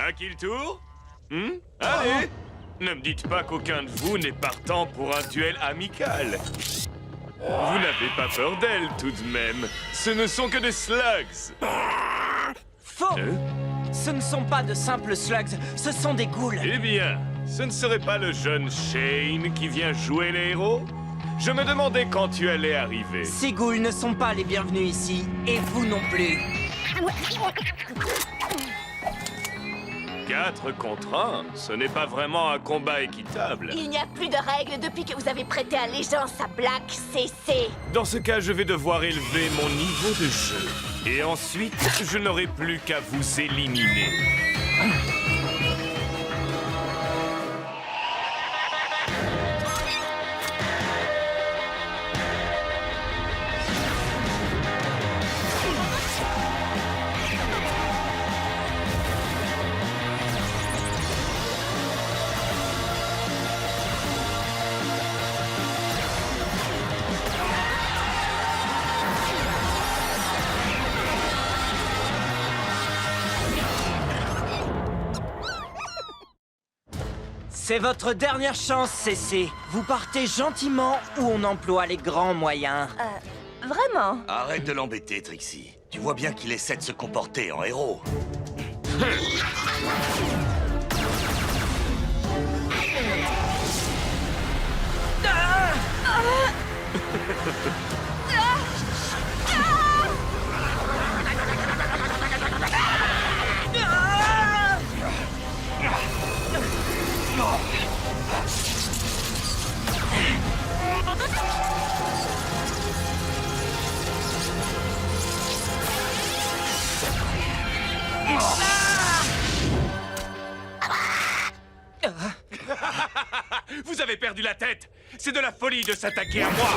À qui le tour? Allez! Ne me dites pas qu'aucun de vous n'est partant pour un duel amical. Vous n'avez pas peur d'elle, tout de même. Ce ne sont que des slugs. Faux! Ce ne sont pas de simples slugs, ce sont des ghouls. Eh bien, ce ne serait pas le jeune Shane qui vient jouer les héros? Je me demandais quand tu allais arriver. Ces ghouls ne sont pas les bienvenus ici, et vous non plus. 4 contre 1, ce n'est pas vraiment un combat équitable. Il n'y a plus de règles depuis que vous avez prêté allégeance à Black CC. Dans ce cas, je vais devoir élever mon niveau de jeu. Et ensuite, je n'aurai plus qu'à vous éliminer. C'est votre dernière chance, CC. Vous partez gentiment ou on emploie les grands moyens. Vraiment? Arrête de l'embêter, Trixie. Tu vois bien qu'il essaie de se comporter en héros. Vous avez perdu la tête! C'est de la folie de s'attaquer à moi!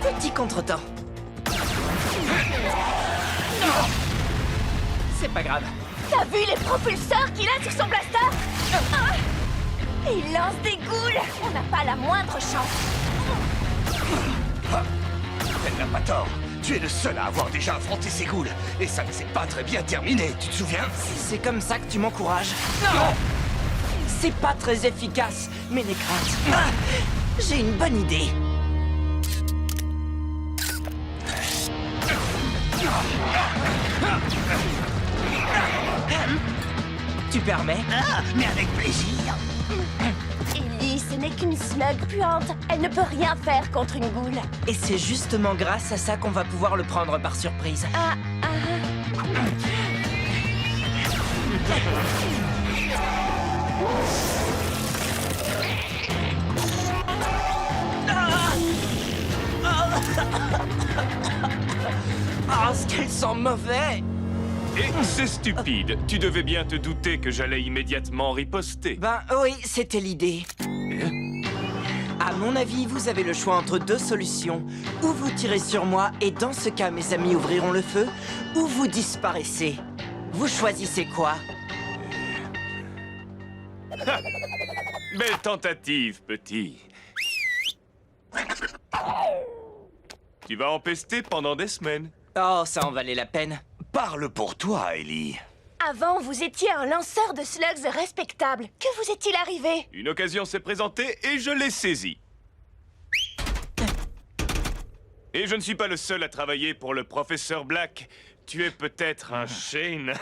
Petit contretemps. C'est pas grave. T'as vu les propulseurs qu'il a sur son blaster? Il lance des ghouls! On n'a pas la moindre chance. Elle n'a pas tort. Tu es le seul à avoir déjà affronté ces ghouls. Et ça ne s'est pas très bien terminé, tu te souviens? C'est comme ça que tu m'encourages. C'est pas très efficace, mais les craintes. J'ai une bonne idée. Tu permets? Mais avec plaisir. Ellie, ce n'est qu'une slug puante. Elle ne peut rien faire contre une ghoul. Et c'est justement grâce à ça qu'on va pouvoir le prendre par surprise. Ah, ce qu'elles sont mauvais! Et c'est stupide. Tu devais bien te douter que j'allais immédiatement riposter. Ben oui, c'était l'idée. À mon avis, vous avez le choix entre deux solutions. Ou vous tirez sur moi, et dans ce cas, mes amis ouvriront le feu, ou vous disparaissez. Vous choisissez quoi? Belle tentative, petit. Tu vas en pester pendant des semaines. Oh, ça en valait la peine. Parle pour toi, Ellie. Avant, vous étiez un lanceur de slugs respectable. Que vous est-il arrivé? Une occasion s'est présentée et je l'ai saisie. Et je ne suis pas le seul à travailler pour le professeur Black. Tu es peut-être un Shane,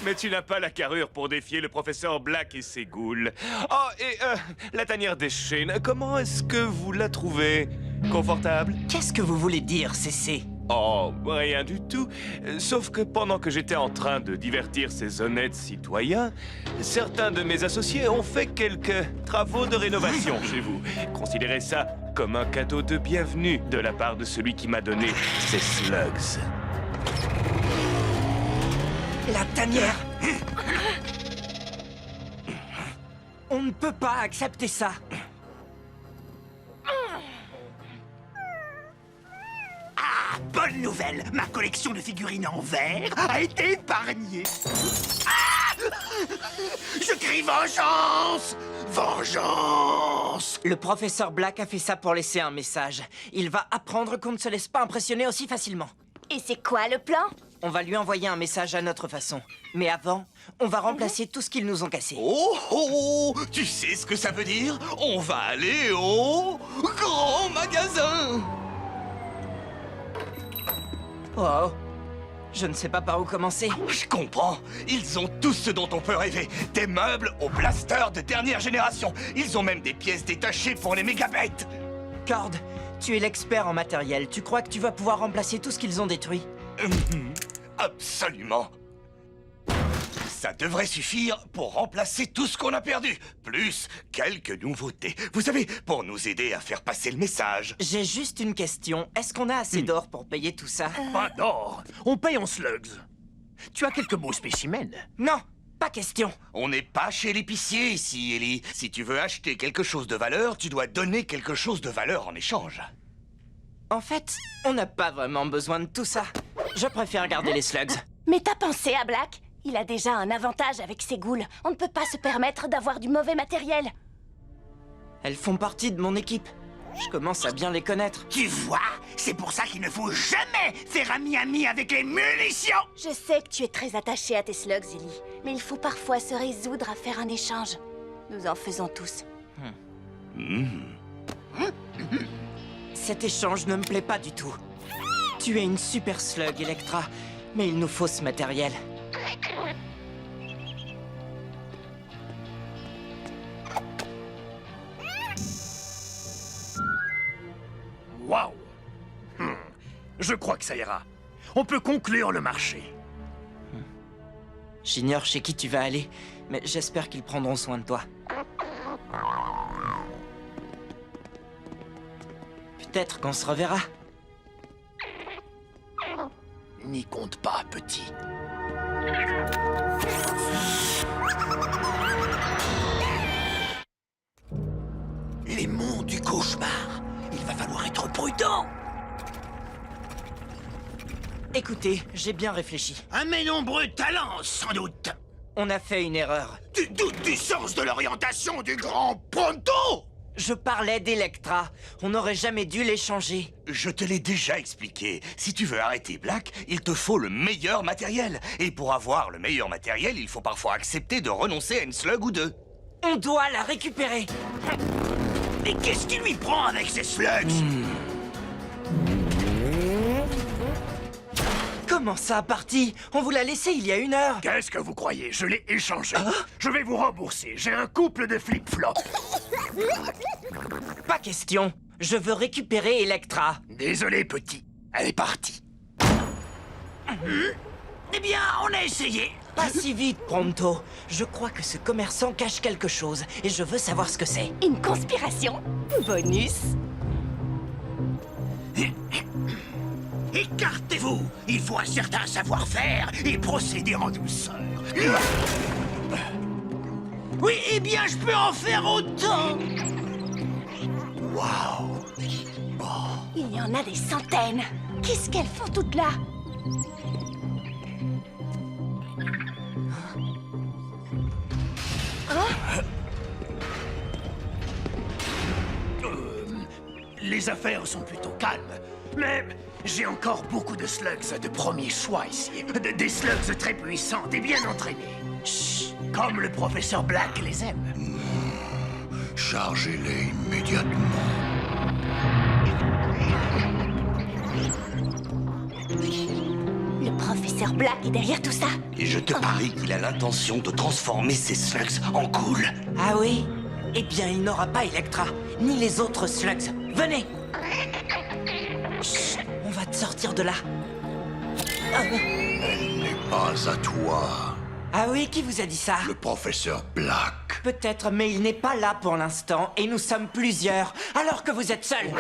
mais tu n'as pas la carrure pour défier le professeur Black et ses ghouls. Oh, et la tanière des Shane, comment est-ce que vous la trouvez? Confortable? Qu'est-ce que vous voulez dire, CC? Oh, rien du tout. Sauf que pendant que j'étais en train de divertir ces honnêtes citoyens, certains de mes associés ont fait quelques travaux de rénovation chez vous. Considérez ça comme un cadeau de bienvenue de la part de celui qui m'a donné ces slugs. La tanière! On ne peut pas accepter ça. Bonne nouvelle, ma collection de figurines en verre a été épargnée. Je crie vengeance! Vengeance! Le professeur Black a fait ça pour laisser un message. Il va apprendre qu'on ne se laisse pas impressionner aussi facilement. Et c'est quoi le plan? On va lui envoyer un message à notre façon. Mais avant, on va remplacer tout ce qu'ils nous ont cassé. Oh, oh, tu sais ce que ça veut dire? On va aller au grand magasin! Oh, je ne sais pas par où commencer. Je comprends. Ils ont tout ce dont on peut rêver. Des meubles au blaster de dernière génération. Ils ont même des pièces détachées pour les mégabêtes. Cord, tu es l'expert en matériel. Tu crois que tu vas pouvoir remplacer tout ce qu'ils ont détruit? Absolument. Ça devrait suffire pour remplacer tout ce qu'on a perdu. Plus quelques nouveautés. Vous savez, pour nous aider à faire passer le message. J'ai juste une question. Est-ce qu'on a assez d'or pour payer tout ça? Pas d'or. On paye en slugs. Tu as quelques beaux spécimens. Non, pas question. On n'est pas chez l'épicier ici, Ellie. Si tu veux acheter quelque chose de valeur, tu dois donner quelque chose de valeur en échange. En fait, on n'a pas vraiment besoin de tout ça. Je préfère garder les slugs. Mais t'as pensé à Black? Il a déjà un avantage avec ses ghouls. On ne peut pas se permettre d'avoir du mauvais matériel. Elles font partie de mon équipe. Je commence à bien les connaître. Tu vois, c'est pour ça qu'il ne faut jamais faire ami-ami avec les munitions. Je sais que tu es très attaché à tes slugs, Ellie. Mais il faut parfois se résoudre à faire un échange. Nous en faisons tous. Cet échange ne me plaît pas du tout. Tu es une super slug, Electra, mais il nous faut ce matériel. Waouh. Je crois que ça ira. On peut conclure le marché. J'ignore chez qui tu vas aller, mais j'espère qu'ils prendront soin de toi. Peut-être qu'on se reverra. N'y compte pas, petit. Les monts du cauchemar. Il va falloir être prudent. Écoutez, j'ai bien réfléchi. Un mes nombreux talents, sans doute. On a fait une erreur. Tu doutes du sens de l'orientation du grand Pronto? Je parlais d'Electra. On n'aurait jamais dû l'échanger. Je te l'ai déjà expliqué. Si tu veux arrêter Black, il te faut le meilleur matériel. Et pour avoir le meilleur matériel, il faut parfois accepter de renoncer à une slug ou deux. On doit la récupérer. Mais qu'est-ce qui lui prend avec ces slugs? Comment ça, parti? On vous l'a laissé il y a 1 heure. Qu'est-ce que vous croyez? Je l'ai échangé. Je vais vous rembourser. J'ai un couple de flip-flops. Pas question. Je veux récupérer Electra. Désolé, petit. Elle est partie. Eh bien, on a essayé. Pas si vite, Pronto. Je crois que ce commerçant cache quelque chose et je veux savoir ce que c'est. Une conspiration? Bonus? Écartez-vous. Il faut un certain savoir-faire et procéder en douceur. Oui, eh bien, je peux en faire autant. Waouh. Il y en a des centaines. Qu'est-ce qu'elles font toutes là? Les affaires sont plutôt calmes. Mais j'ai encore beaucoup de slugs de premier choix ici. Des slugs très puissants et bien entraînés. Chut, comme le professeur Black les aime. Chargez-les immédiatement. Le professeur Black est derrière tout ça? Et je te parie qu'il a l'intention de transformer ces slugs en ghouls. Ah oui? Eh bien, il n'aura pas Electra, ni les autres slugs. Venez! Chut, on va te sortir de là. Elle n'est pas à toi. Ah oui, qui vous a dit ça? Le professeur Black. Peut-être, mais il n'est pas là pour l'instant, et nous sommes plusieurs, alors que vous êtes seuls.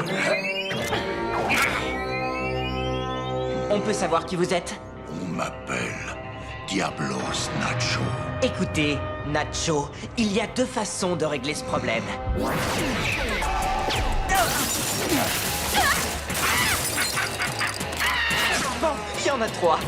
On peut savoir qui vous êtes? On m'appelle Diablos Nacho. Écoutez, Nacho, il y a 2 façons de régler ce problème. Bon, il y en a 3.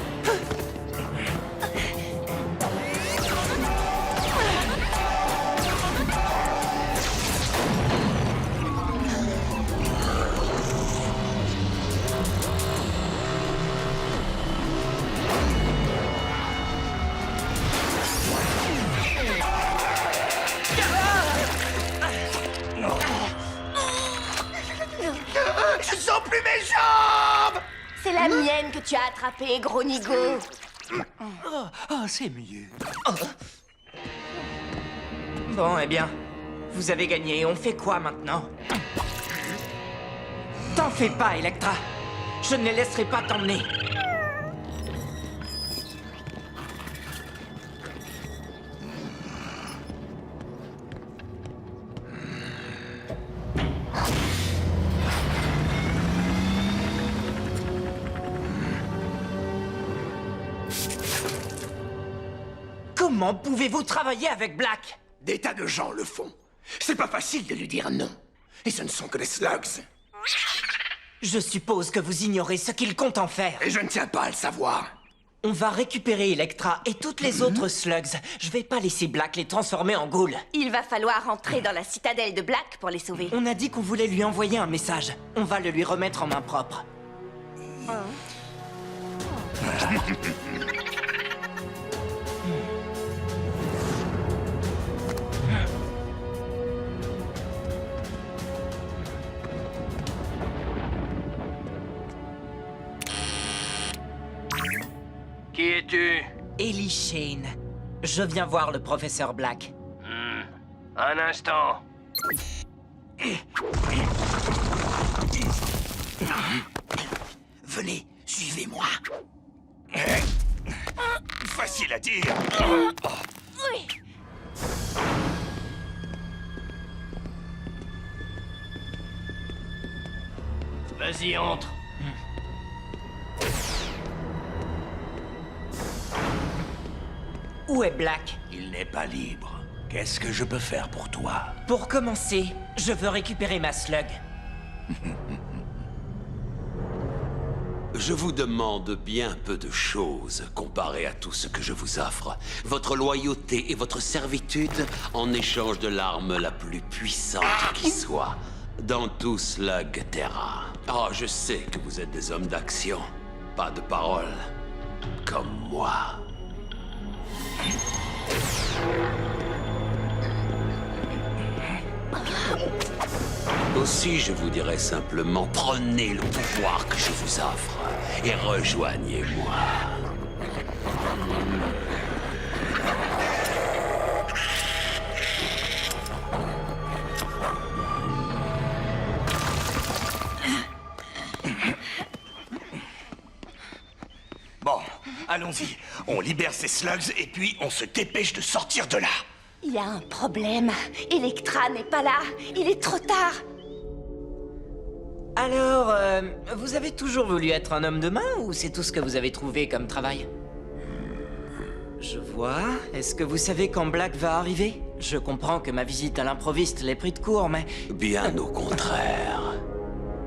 C'est la mienne que tu as attrapée, gros nigo. C'est mieux. Bon, eh bien, vous avez gagné. On fait quoi maintenant? T'en fais pas, Electra. Je ne les laisserai pas t'emmener. Comment pouvez-vous travailler avec Black? Des tas de gens le font. C'est pas facile de lui dire non. Et ce ne sont que des slugs. Je suppose que vous ignorez ce qu'il compte en faire. Et je ne tiens pas à le savoir. On va récupérer Electra et toutes les autres slugs. Je vais pas laisser Black les transformer en ghouls. Il va falloir entrer dans la citadelle de Black pour les sauver. On a dit qu'on voulait lui envoyer un message. On va le lui remettre en main propre. Qui es-tu? Ellie Shane. Je viens voir le professeur Black. Un instant. Venez, suivez-moi. Facile à dire. Oui. Vas-y, entre. Où est Black? Il n'est pas libre. Qu'est-ce que je peux faire pour toi? Pour commencer, je veux récupérer ma slug. Je vous demande bien peu de choses comparé à tout ce que je vous offre. Votre loyauté et votre servitude en échange de l'arme la plus puissante qui soit dans tout Slug Terra. Oh, je sais que vous êtes des hommes d'action, pas de parole, comme moi. Aussi, je vous dirais simplement, prenez le pouvoir que je vous offre et rejoignez-moi. Bon, allons-y. On libère ces slugs et puis on se dépêche de sortir de là. Il y a un problème. Electra n'est pas là. Il est trop tard. Alors, vous avez toujours voulu être un homme de main ou c'est tout ce que vous avez trouvé comme travail? Je vois. Est-ce que vous savez quand Black va arriver? Je comprends que ma visite à l'improviste l'ait pris de court, mais... Bien au contraire.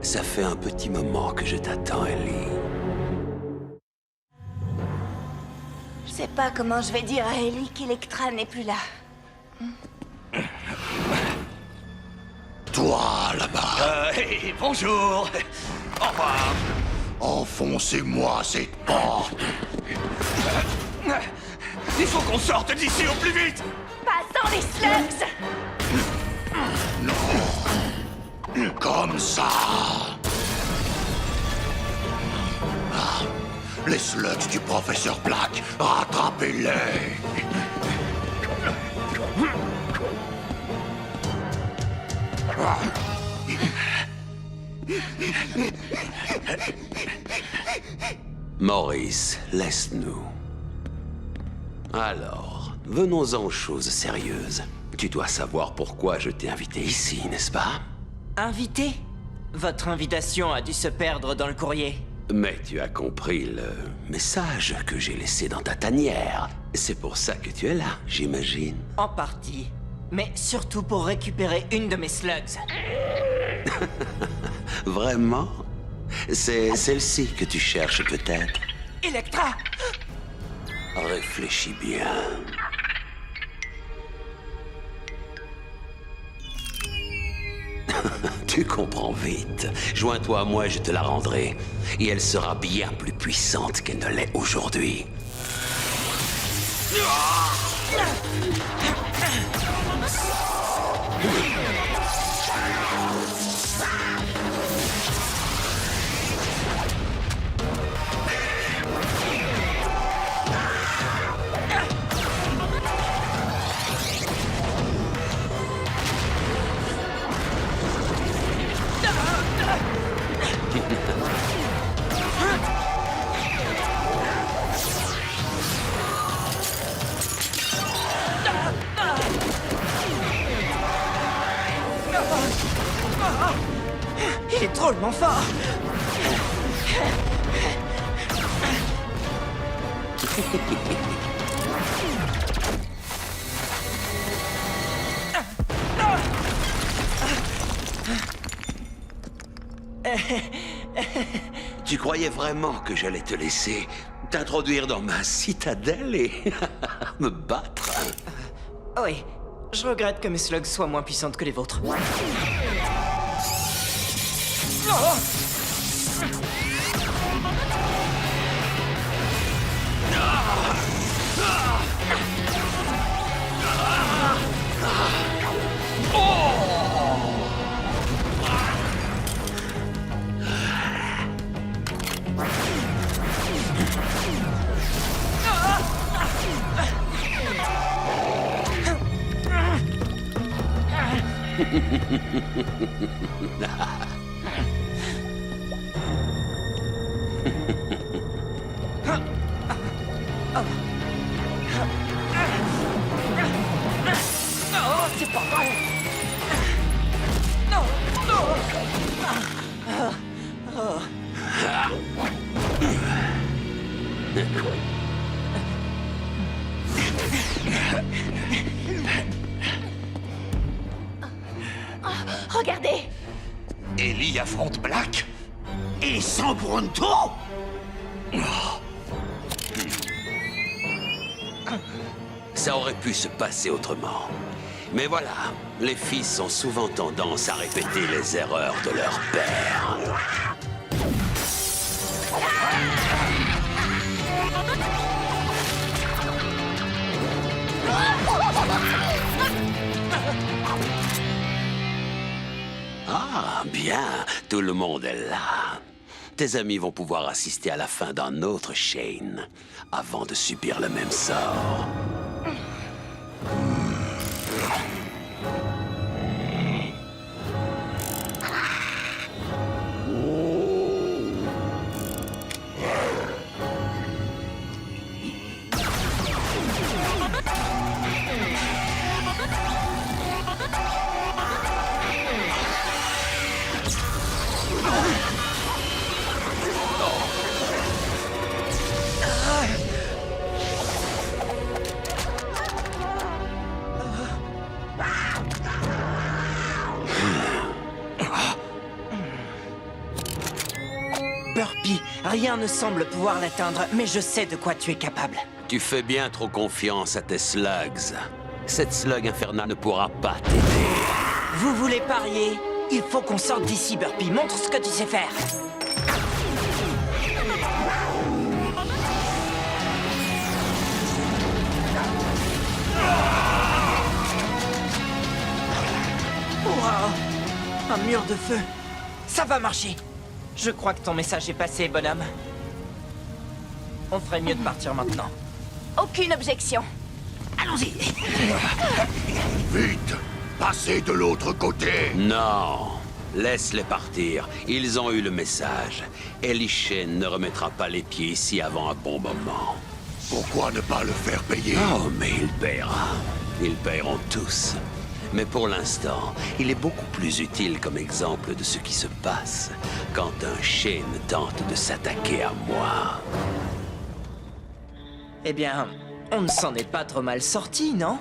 Ça fait un petit moment que je t'attends, Ellie. Je sais pas comment je vais dire à Ellie qu'Electra n'est plus là. Toi, là-bas, Bonjour. Au revoir. enfoncez-moi cette porte. Il faut qu'on sorte d'ici au plus vite. Pas sans les slugs. Comme ça. Ah, les slugs du professeur Black, rattrapez-les. Maurice, laisse-nous. Alors, venons-en aux choses sérieuses. Tu dois savoir pourquoi je t'ai invité ici, n'est-ce pas? Invité? Votre invitation a dû se perdre dans le courrier. Mais tu as compris le message que j'ai laissé dans ta tanière. C'est pour ça que tu es là, j'imagine. En partie. Mais surtout pour récupérer une de mes slugs. Vraiment? C'est celle-ci que tu cherches peut-être? Electra! Réfléchis bien. Tu comprends vite. Joins-toi à moi et je te la rendrai. Et elle sera bien plus puissante qu'elle ne l'est aujourd'hui. Il est drôlement fort. Tu croyais vraiment que j'allais te laisser t'introduire dans ma citadelle et me battre? Oui, je regrette que mes slugs soient moins puissantes que les vôtres. C'est pas vrai. Non, Regardez! Ellie affronte Black? Et sans Bronto? Ça aurait pu se passer autrement. Mais voilà, les fils ont souvent tendance à répéter les erreurs de leur père. Ah, bien, tout le monde est là. Tes amis vont pouvoir assister à la fin d'un autre Shane, avant de subir le même sort. Burpy, rien ne semble pouvoir l'atteindre, mais je sais de quoi tu es capable. Tu fais bien trop confiance à tes slugs. Cette slug infernale ne pourra pas t'aider. Vous voulez parier? Il faut qu'on sorte d'ici, Burpy. Montre ce que tu sais faire. Wow! Un mur de feu. Ça va marcher. Je crois que ton message est passé, bonhomme. On ferait mieux de partir maintenant. Aucune objection. Allons-y. Vite! Passez de l'autre côté! Non, laisse-les partir. Ils ont eu le message. Ellie Shane ne remettra pas les pieds ici avant un bon moment. Pourquoi ne pas le faire payer? Oh, mais il paiera. Ils paieront tous. Mais pour l'instant, il est beaucoup plus utile comme exemple de ce qui se passe quand un Shane tente de s'attaquer à moi. Eh bien, on ne s'en est pas trop mal sortis, non?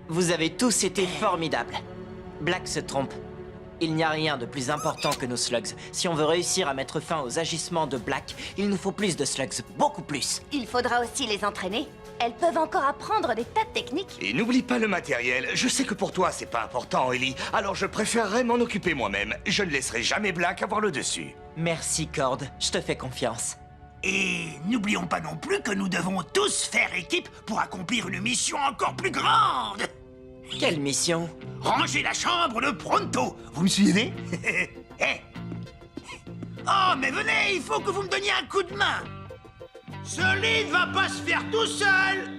Vous avez tous été formidables. Black se trompe. Il n'y a rien de plus important que nos slugs. Si on veut réussir à mettre fin aux agissements de Black, il nous faut plus de slugs, beaucoup plus. Il faudra aussi les entraîner. Elles peuvent encore apprendre des tas de techniques. Et n'oublie pas le matériel. Je sais que pour toi, c'est pas important, Ellie. Alors je préférerais m'en occuper moi-même. Je ne laisserai jamais Black avoir le dessus. Merci, Cord. Je te fais confiance. Et n'oublions pas non plus que nous devons tous faire équipe pour accomplir une mission encore plus grande. Quelle mission? Ranger la chambre de Pronto. Vous me suivez? Eh. Oh, mais venez, il faut que vous me donniez un coup de main. Ce lit ne va pas se faire tout seul.